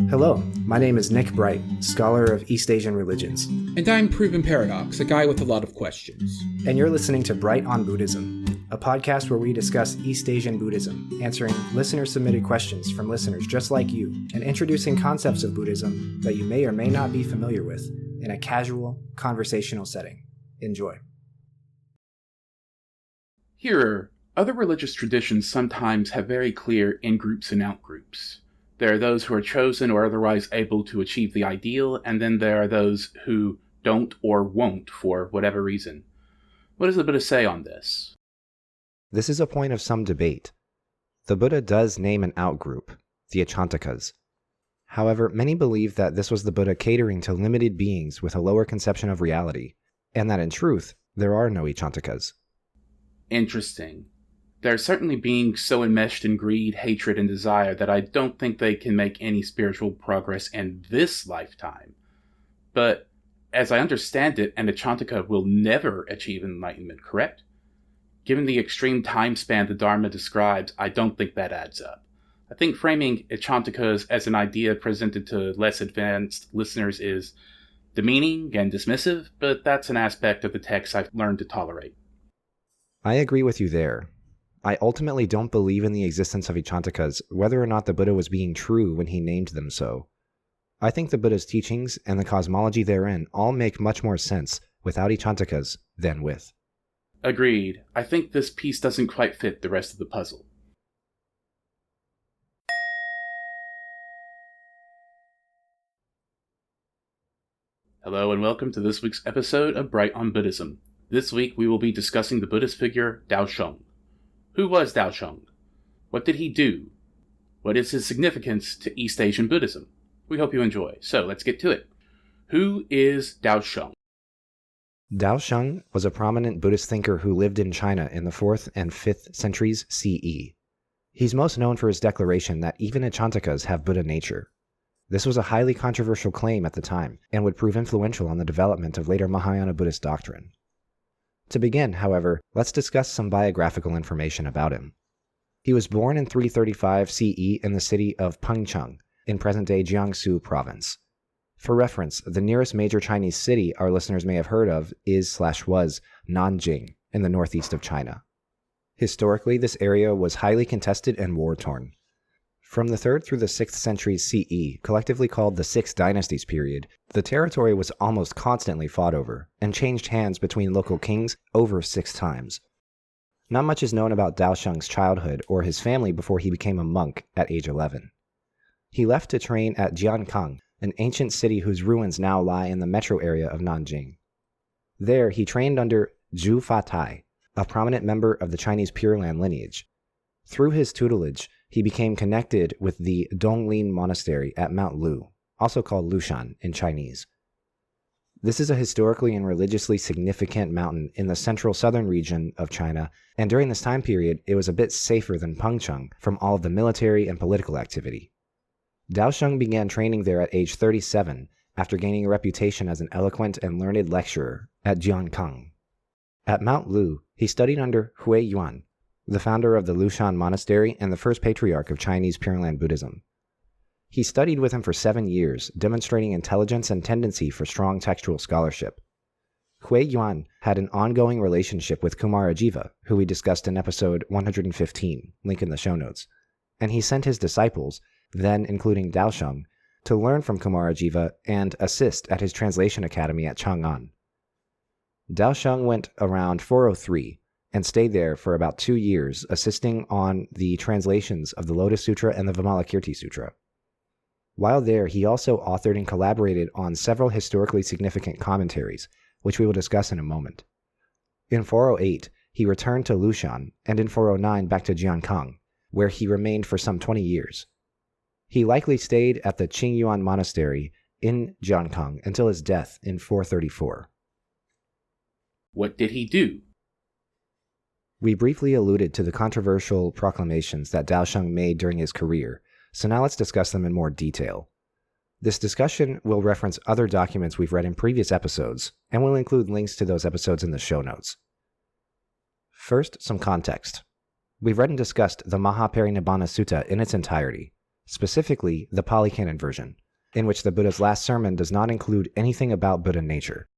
Hello, my name is Nick Bright, scholar of East Asian religions. And I'm Proven Paradox, a guy with a lot of questions. And you're listening to Bright on Buddhism, a podcast where we discuss East Asian Buddhism, answering listener-submitted questions from listeners just like you, and introducing concepts of Buddhism that you may or may not be familiar with in a casual, conversational setting. Enjoy. Here, other religious traditions sometimes have very clear in-groups and out-groups. There are those who are chosen or otherwise able to achieve the ideal, and then there are those who don't or won't for whatever reason. What does the Buddha say on this? This is a point of some debate. The Buddha does name an out-group, the Achantakas. However, many believe that this was the Buddha catering to limited beings with a lower conception of reality, and that in truth, there are no Achantakas. Interesting. They're certainly beings so enmeshed in greed, hatred, and desire that I don't think they can make any spiritual progress in this lifetime. But, as I understand it, an Achantaka will never achieve enlightenment, correct? Given the extreme time span the Dharma describes, I don't think that adds up. I think framing Achantakas as an idea presented to less advanced listeners is demeaning and dismissive, but that's an aspect of the text I've learned to tolerate. I agree with you there. I ultimately don't believe in the existence of Achantakas, whether or not the Buddha was being true when he named them so. I think the Buddha's teachings and the cosmology therein all make much more sense without Achantakas than with. Agreed. I think this piece doesn't quite fit the rest of the puzzle. Hello and welcome to this week's episode of Bright on Buddhism. This week we will be discussing the Buddhist figure Daosheng. Who was Daosheng? What did he do? What is his significance to East Asian Buddhism? We hope you enjoy. So let's get to it. Who is Daosheng? Daosheng was a prominent Buddhist thinker who lived in China in the 4th and 5th centuries CE. He's most known for his declaration that even Achantakas have Buddha nature. This was a highly controversial claim at the time, and would prove influential on the development of later Mahayana Buddhist doctrine. To begin, however, let's discuss some biographical information about him. He was born in 335 CE in the city of Pengcheng, in present-day Jiangsu province. For reference, the nearest major Chinese city our listeners may have heard of is/was Nanjing, in the northeast of China. Historically, this area was highly contested and war-torn. From the 3rd through the 6th centuries CE, collectively called the Six Dynasties period, the territory was almost constantly fought over, and changed hands between local kings over 6 times. Not much is known about Daosheng's childhood or his family before he became a monk at age 11. He left to train at Hsiang-Kuang, an ancient city whose ruins now lie in the metro area of Nanjing. There, he trained under Zhu Fatai, a prominent member of the Chinese Pure Land lineage. Through his tutelage, he became connected with the Donglin Monastery at Mount Lu, also called Lushan in Chinese. This is a historically and religiously significant mountain in the central southern region of China, and during this time period, it was a bit safer than Pengcheng from all of the military and political activity. Daosheng began training there at age 37, after gaining a reputation as an eloquent and learned lecturer at Jiangkang. At Mount Lu, he studied under Hui Yuan, the founder of the Lushan Monastery and the first patriarch of Chinese Pure Land Buddhism. He studied with him for 7 years, demonstrating intelligence and tendency for strong textual scholarship. Hui Yuan had an ongoing relationship with Kumarajiva, who we discussed in episode 115, link in the show notes, and he sent his disciples, then including Daosheng, to learn from Kumarajiva and assist at his translation academy at Chang'an. Daosheng went around 403, and stayed there for about 2 years, assisting on the translations of the Lotus Sutra and the Vimalakirti Sutra. While there, he also authored and collaborated on several historically significant commentaries, which we will discuss in a moment. In 408, he returned to Lushan, and in 409 back to Jiangkang, where he remained for some 20 years. He likely stayed at the Qingyuan Monastery in Jiangkang until his death in 434. What did he do? We briefly alluded to the controversial proclamations that Daosheng made during his career, so now let's discuss them in more detail. This discussion will reference other documents we've read in previous episodes, and will include links to those episodes in the show notes. First, some context. We've read and discussed the Mahaparinibbana Sutta in its entirety, specifically the Polycanon version, in which the Buddha's last sermon does not include anything about Buddha nature.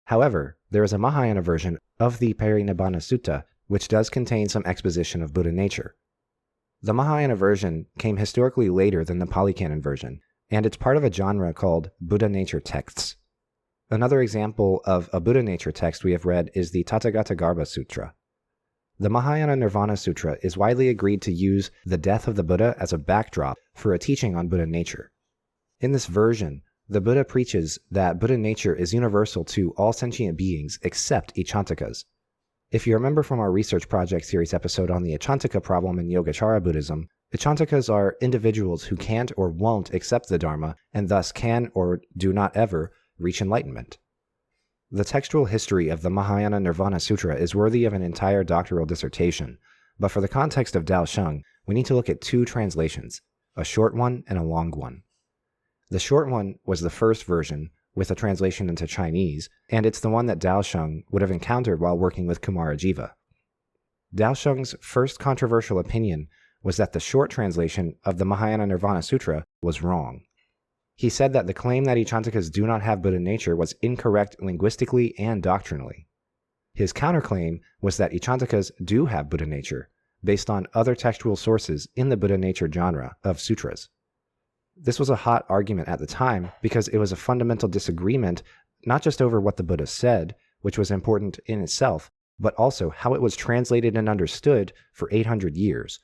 However, there is a Mahayana version of the Parinibbana Sutta which does contain some exposition of Buddha nature. The Mahayana version came historically later than the Polycanon version, and it's part of a genre called Buddha nature texts. Another example of a Buddha nature text we have read is the Tathagata Sutra. The Mahayana Nirvana Sutra is widely agreed to use the death of the Buddha as a backdrop for a teaching on Buddha nature. In this version, the Buddha preaches that Buddha nature is universal to all sentient beings except Achantikas. If you remember from our research project series episode on the Achantika problem in Yogacara Buddhism, Achantikas are individuals who can't or won't accept the Dharma and thus can or do not ever reach enlightenment. The textual history of the Mahayana Nirvana Sutra is worthy of an entire doctoral dissertation, but for the context of Daosheng, we need to look at two translations, a short one and a long one. The short one was the first version, with a translation into Chinese, and it's the one that Daosheng would have encountered while working with Kumarajiva. Daosheng's first controversial opinion was that the short translation of the Mahayana Nirvana Sutra was wrong. He said that the claim that Achantikas do not have Buddha nature was incorrect linguistically and doctrinally. His counterclaim was that Achantikas do have Buddha nature, based on other textual sources in the Buddha nature genre of sutras. This was a hot argument at the time because it was a fundamental disagreement not just over what the Buddha said, which was important in itself, but also how it was translated and understood for 800 years.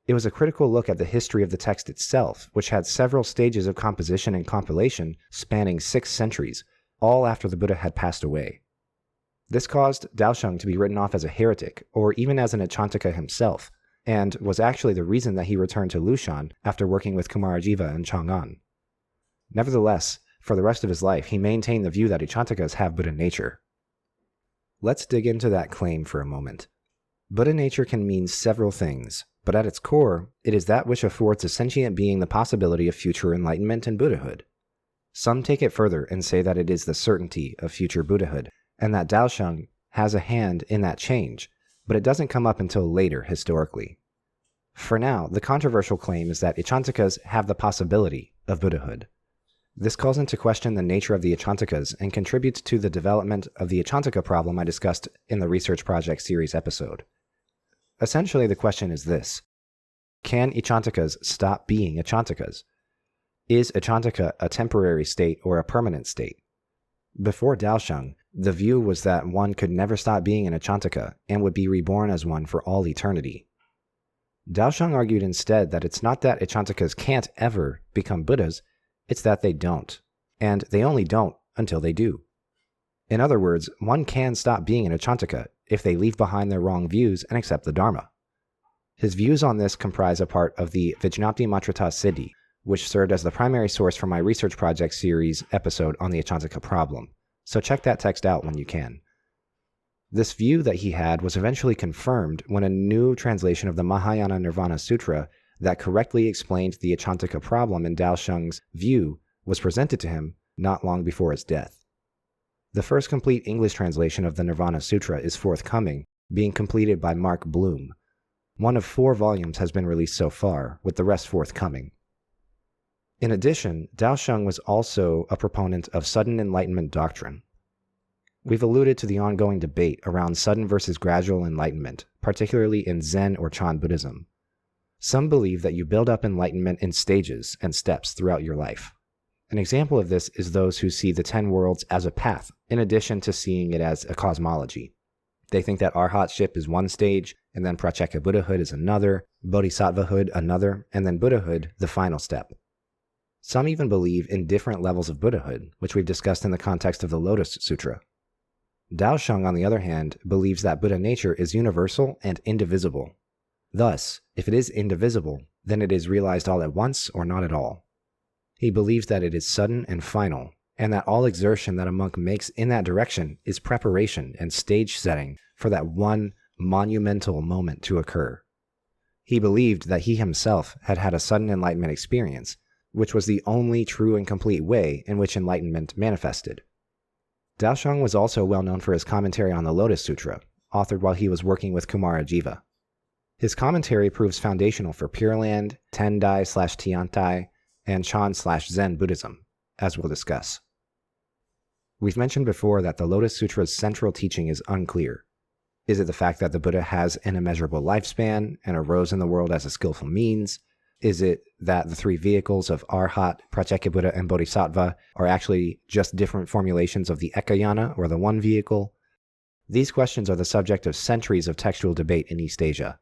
It was a critical look at the history of the text itself, which had several stages of composition and compilation spanning 6 centuries, all after the Buddha had passed away. This caused Daosheng to be written off as a heretic, or even as an Achantika himself, and was actually the reason that he returned to Lushan after working with Kumarajiva and Chang'an. Nevertheless, for the rest of his life, he maintained the view that Achantikas have Buddha nature. Let's dig into that claim for a moment. Buddha nature can mean several things, but at its core, it is that which affords a sentient being the possibility of future enlightenment and Buddhahood. Some take it further and say that it is the certainty of future Buddhahood, and that Daosheng has a hand in that change, but it doesn't come up until later historically. For now, the controversial claim is that Achantikas have the possibility of Buddhahood. This calls into question the nature of the Achantikas and contributes to the development of the Achantika problem I discussed in the Research Project series episode. Essentially, the question is this: can Achantikas stop being Achantikas? Is Achantika a temporary state or a permanent state? Before Daosheng, the view was that one could never stop being an Achantika and would be reborn as one for all eternity. Daosheng argued instead that it's not that Achantikas can't ever become Buddhas, it's that they don't, and they only don't until they do. In other words, one can stop being an Achantika if they leave behind their wrong views and accept the Dharma. His views on this comprise a part of the Vijnapti Matrata Siddhi, which served as the primary source for my Research Project series episode on the Achantika problem, so check that text out when you can. This view that he had was eventually confirmed when a new translation of the Mahayana Nirvana Sutra that correctly explained the Achantika problem in Daosheng's view was presented to him not long before his death. The first complete English translation of the Nirvana Sutra is forthcoming, being completed by Mark Blum. One of 4 volumes has been released so far, with the rest forthcoming. In addition, Daosheng was also a proponent of sudden enlightenment doctrine. We've alluded to the ongoing debate around sudden versus gradual enlightenment, particularly in Zen or Chan Buddhism. Some believe that you build up enlightenment in stages and steps throughout your life. An example of this is those who see the 10 worlds as a path, in addition to seeing it as a cosmology. They think that Arhatship is one stage, and then Pratyeka Buddhahood is another, Bodhisattvahood another, and then Buddhahood the final step. Some even believe in different levels of Buddhahood, which we've discussed in the context of the Lotus Sutra. Daosheng, on the other hand, believes that Buddha nature is universal and indivisible. Thus, if it is indivisible, then it is realized all at once or not at all. He believes that it is sudden and final, and that all exertion that a monk makes in that direction is preparation and stage setting for that one monumental moment to occur. He believed that he himself had had a sudden enlightenment experience, which was the only true and complete way in which enlightenment manifested. Daosheng was also well known for his commentary on the Lotus Sutra, authored while he was working with Kumarajiva. His commentary proves foundational for Pure Land, Tendai/Tiantai, and Chan/Zen Buddhism, as we'll discuss. We've mentioned before that the Lotus Sutra's central teaching is unclear. Is it the fact that the Buddha has an immeasurable lifespan and arose in the world as a skillful means? Is it that the three vehicles of Arhat, Pratyekabuddha, and Bodhisattva are actually just different formulations of the Ekayana, or the one vehicle? These questions are the subject of centuries of textual debate in East Asia.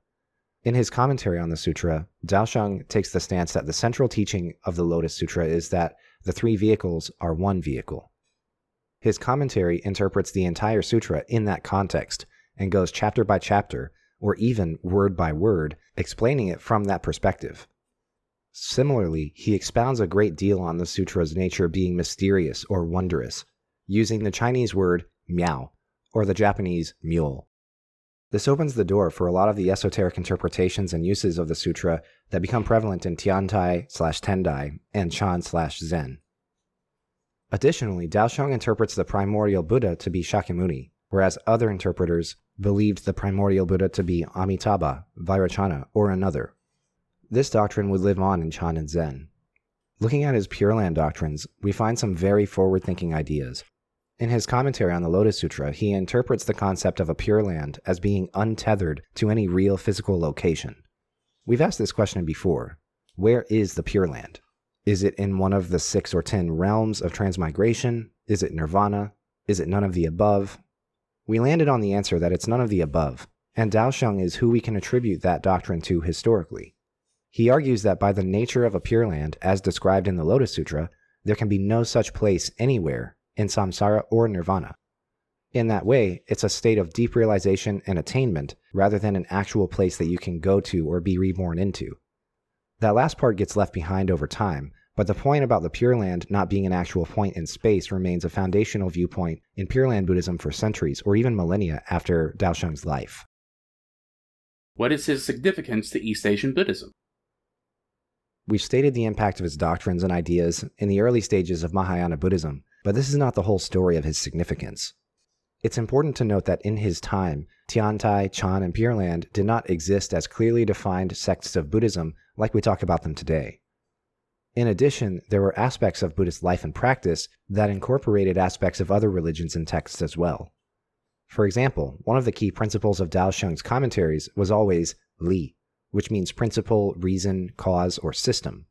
In his commentary on the sutra, Daosheng takes the stance that the central teaching of the Lotus Sutra is that the three vehicles are one vehicle. His commentary interprets the entire sutra in that context and goes chapter by chapter, or even word by word, explaining it from that perspective. Similarly, he expounds a great deal on the sutra's nature being mysterious or wondrous, using the Chinese word miao, or the Japanese mule. This opens the door for a lot of the esoteric interpretations and uses of the sutra that become prevalent in Tiantai/Tendai and Chan/Zen. Additionally, Daosheng interprets the primordial Buddha to be Shakyamuni, whereas other interpreters believed the primordial Buddha to be Amitabha, Vairocana, or another. This doctrine would live on in Chan and Zen. Looking at his Pure Land doctrines, we find some very forward-thinking ideas. In his commentary on the Lotus Sutra, he interprets the concept of a Pure Land as being untethered to any real physical location. We've asked this question before. Where is the Pure Land? Is it in one of the 6 or 10 realms of transmigration? Is it nirvana? Is it none of the above? We landed on the answer that it's none of the above, and Daosheng is who we can attribute that doctrine to historically. He argues that by the nature of a Pure Land, as described in the Lotus Sutra, there can be no such place anywhere in samsara or nirvana. In that way, it's a state of deep realization and attainment rather than an actual place that you can go to or be reborn into. That last part gets left behind over time, but the point about the Pure Land not being an actual point in space remains a foundational viewpoint in Pure Land Buddhism for centuries or even millennia after Daosheng's life. What is his significance to East Asian Buddhism? We've stated the impact of his doctrines and ideas in the early stages of Mahayana Buddhism, but this is not the whole story of his significance. It's important to note that in his time, Tiantai, Chan, and Pure Land did not exist as clearly defined sects of Buddhism like we talk about them today. In addition, there were aspects of Buddhist life and practice that incorporated aspects of other religions and texts as well. For example, one of the key principles of Daosheng's commentaries was always li, which means principle, reason, cause, or system.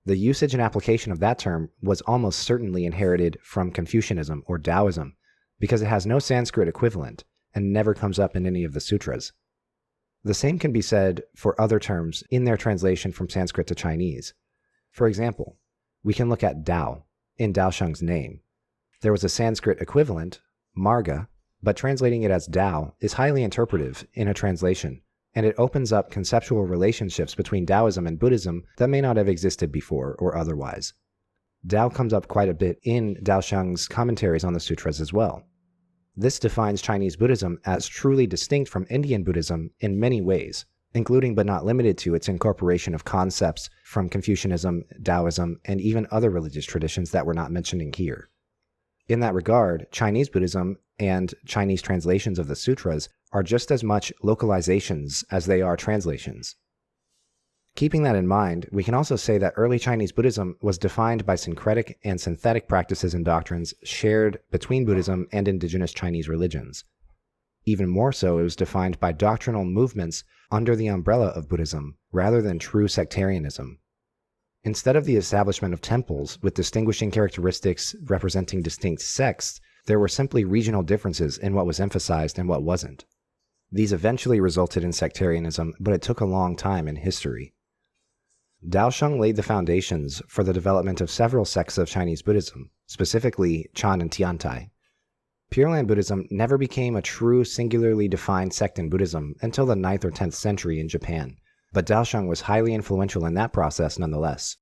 The usage and application of that term was almost certainly inherited from Confucianism or Taoism, because it has no Sanskrit equivalent and never comes up in any of the sutras. The same can be said for other terms in their translation from Sanskrit to Chinese. For example, we can look at Tao in Daosheng's name. There was a Sanskrit equivalent, marga, but translating it as Tao is highly interpretive in a translation, and it opens up conceptual relationships between Taoism and Buddhism that may not have existed before or otherwise. Tao comes up quite a bit in Daosheng's commentaries on the sutras as well. This defines Chinese Buddhism as truly distinct from Indian Buddhism in many ways, including but not limited to its incorporation of concepts from Confucianism, Taoism, and even other religious traditions that we're not mentioning here. In that regard, Chinese Buddhism and Chinese translations of the sutras are just as much localizations as they are translations. Keeping that in mind, we can also say that early Chinese Buddhism was defined by syncretic and synthetic practices and doctrines shared between Buddhism and indigenous Chinese religions. Even more so, it was defined by doctrinal movements under the umbrella of Buddhism, rather than true sectarianism. Instead of the establishment of temples with distinguishing characteristics representing distinct sects, there were simply regional differences in what was emphasized and what wasn't. These eventually resulted in sectarianism, but it took a long time in history. Daosheng laid the foundations for the development of several sects of Chinese Buddhism, specifically Chan and Tiantai. Pure Land Buddhism never became a true singularly defined sect in Buddhism until the 9th or 10th century in Japan, but Daosheng was highly influential in that process nonetheless.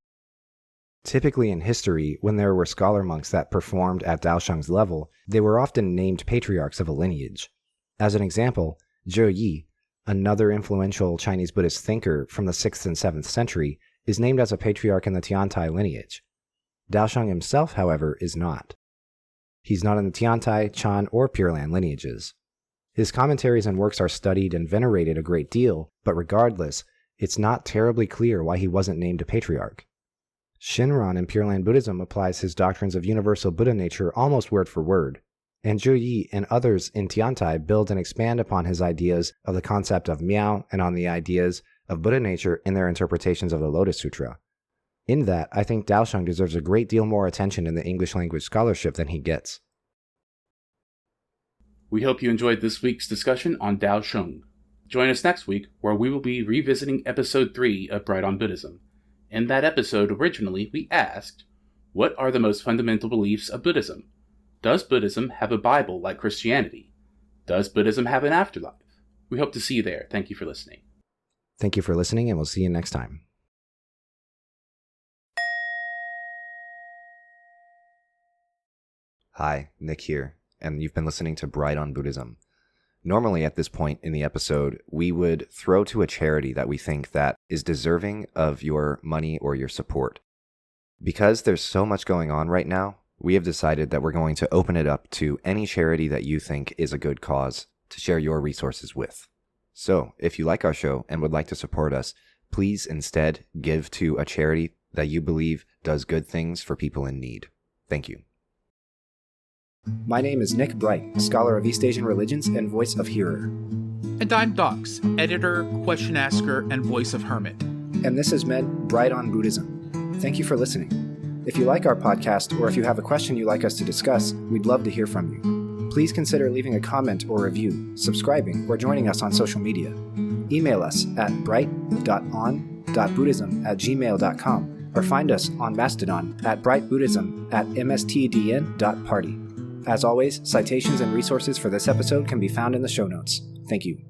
Typically in history, when there were scholar monks that performed at Daosheng's level, they were often named patriarchs of a lineage. As an example, Zhe Yi, another influential Chinese Buddhist thinker from the 6th and 7th century, is named as a patriarch in the Tiantai lineage. Daosheng himself, however, is not. He's not in the Tiantai, Chan, or Pure Land lineages. His commentaries and works are studied and venerated a great deal, but regardless, it's not terribly clear why he wasn't named a patriarch. Shinran in Pure Land Buddhism applies his doctrines of universal Buddha nature almost word for word, and Zhu Yi and others in Tiantai build and expand upon his ideas of the concept of Miao and on the ideas of Buddha nature in their interpretations of the Lotus Sutra. In that, I think Daosheng deserves a great deal more attention in the English language scholarship than he gets. We hope you enjoyed this week's discussion on Daosheng. Join us next week, where we will be revisiting Episode 3 of Bright on Buddhism. In that episode, originally, we asked, what are the most fundamental beliefs of Buddhism? Does Buddhism have a Bible like Christianity? Does Buddhism have an afterlife? We hope to see you there. Thank you for listening. Thank you for listening, and we'll see you next time. Hi, Nick here, and you've been listening to Bright on Buddhism. Normally at this point in the episode, we would throw to a charity that we think that is deserving of your money or your support. Because there's so much going on right now, we have decided that we're going to open it up to any charity that you think is a good cause to share your resources with. So, if you like our show and would like to support us, please instead give to a charity that you believe does good things for people in need. Thank you. My name is Nick Bright, scholar of East Asian religions and voice of Hearer. And I'm Dox, editor, question asker, and voice of Hermit. And this has meant Bright on Buddhism. Thank you for listening. If you like our podcast, or if you have a question you'd like us to discuss, we'd love to hear from you. Please consider leaving a comment or review, subscribing, or joining us on social media. Email us at bright.on.buddhism@gmail.com or find us on Mastodon at brightbuddhism@mstdn.party. As always, citations and resources for this episode can be found in the show notes. Thank you.